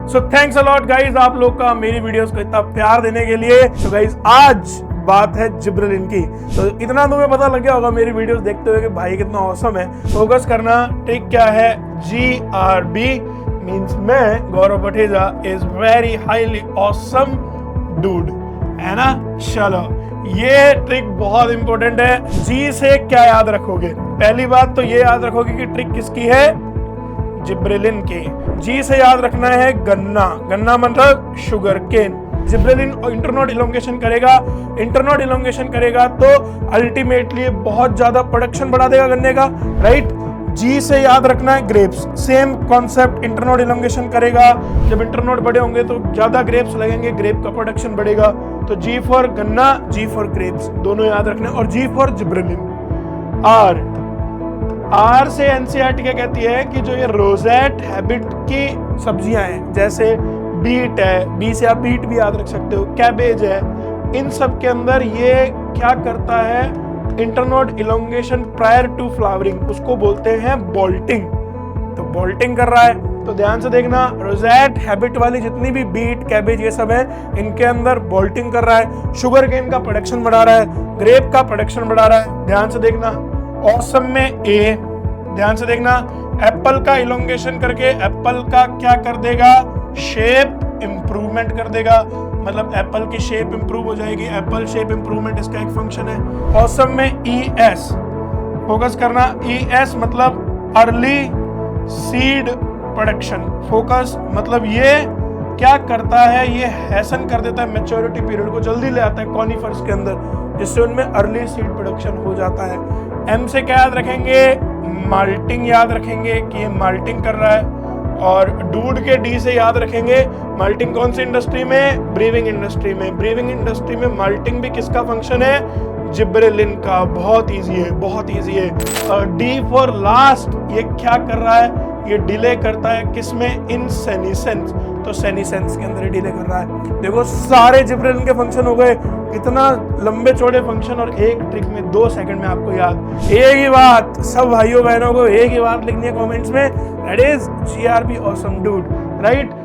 So thanks a lot guys आप लोग का मेरी वीडियोस को इतना प्यार देने के लिए। तो गाइज आज बात है जिब्रेलिन की। तो इतना तुम्हें पता लग गया होगा मेरी वीडियोस देखते हुए कि भाई कितना ऑसम है। फोकस करना। ट्रिक क्या है? GRB मींस मैं Gaurav Bhateja is very highly awesome dude, है ना। चलो ये ट्रिक बहुत इंपॉर्टेंट है। जी से क्या याद रखोगे? पहली बात तो ये याद रखोगे कि ट्रिक किसकी है? जिब्रेलिन की। जी से याद रखना है गन्ना। गन्ना मतलब sugar cane. Gibberellin internode elongation करेगा। इंटरनोड इलोंगेशन करेगा तो अल्टीमेटली बहुत ज्यादा प्रोडक्शन बढ़ा देगा गन्ने का, राइट। जी से याद रखना है grapes. Same concept, internode elongation करेगा। जब इंटरनोड बड़े होंगे तो ज्यादा ग्रेप्स लगेंगे, ग्रेप का प्रोडक्शन बढ़ेगा। तो जी फॉर गन्ना, जी फॉर ग्रेप्स, दोनों याद रखना। और जी फॉर जिब्रेलिन। आर से एनसीईआरटी क्या कहती है कि जो ये रोजेट हैबिट की सब्जियां हैं, जैसे बीट है, बी से आप बीट भी याद रख सकते हो, कैबेज है, इन सब के अंदर ये क्या करता है? Internode elongation prior to flowering, उसको बोलते हैं बोल्टिंग। तो बोल्टिंग कर रहा है, तो ध्यान से देखना। रोजेट हैबिट वाली जितनी भी बीट, कैबेज ये सब है, इनके अंदर बोल्टिंग कर रहा है। शुगर केन का प्रोडक्शन बढ़ा रहा है, ग्रेप का प्रोडक्शन बढ़ा रहा है। ध्यान से देखना। ऑसम में ए, ध्यान से देखना। एप्पल का इलोंगेशन करके एप्पल का क्या कर देगा? शेप इंप्रूवमेंट कर देगा, मतलब एप्पल की शेप इंप्रूव हो जाएगी। एप्पल शेप इंप्रूवमेंट इसका एक फंक्शन है। ऑसम में ES, फोकस करना। ES मतलब अर्ली सीड प्रोडक्शन। फोकस मतलब ये क्या करता है? ये हैसन कर देता है, मैच्योरिटी पीरियड को जल्दी ले आता है कॉनिफर्स के अंदर, जिससे उनमें अर्ली सीड प्रोडक्शन हो जाता है। M से क्या याद रखेंगे? माल्टिंग याद रखेंगे कि ये माल्टिंग कर रहा है। और डूड के D से याद रखेंगे माल्टिंग कौन सी इंडस्ट्री में? ब्रीविंग इंडस्ट्री में। ब्रीविंग इंडस्ट्री में माल्टिंग भी किसका फंक्शन है? जिब्रेलिन का। बहुत इजी है, बहुत इजी है। और D फॉर लास्ट, ये क्या कर रहा है? ये डिले करता है किसमें? इन सेनिसेंस। तो सेनिसेंस के अंदर डिले कर रहा है। देखो सारे जिब्रेलिन के फंक्शन हो गए। इतना लंबे चौड़े फंक्शन और एक ट्रिक में 2 सेकंड में आपको याद। एक ही बात सब भाइयों बहनों को एक ही बात लिखनी है कमेंट्स में, that is GRB awesome dude, right.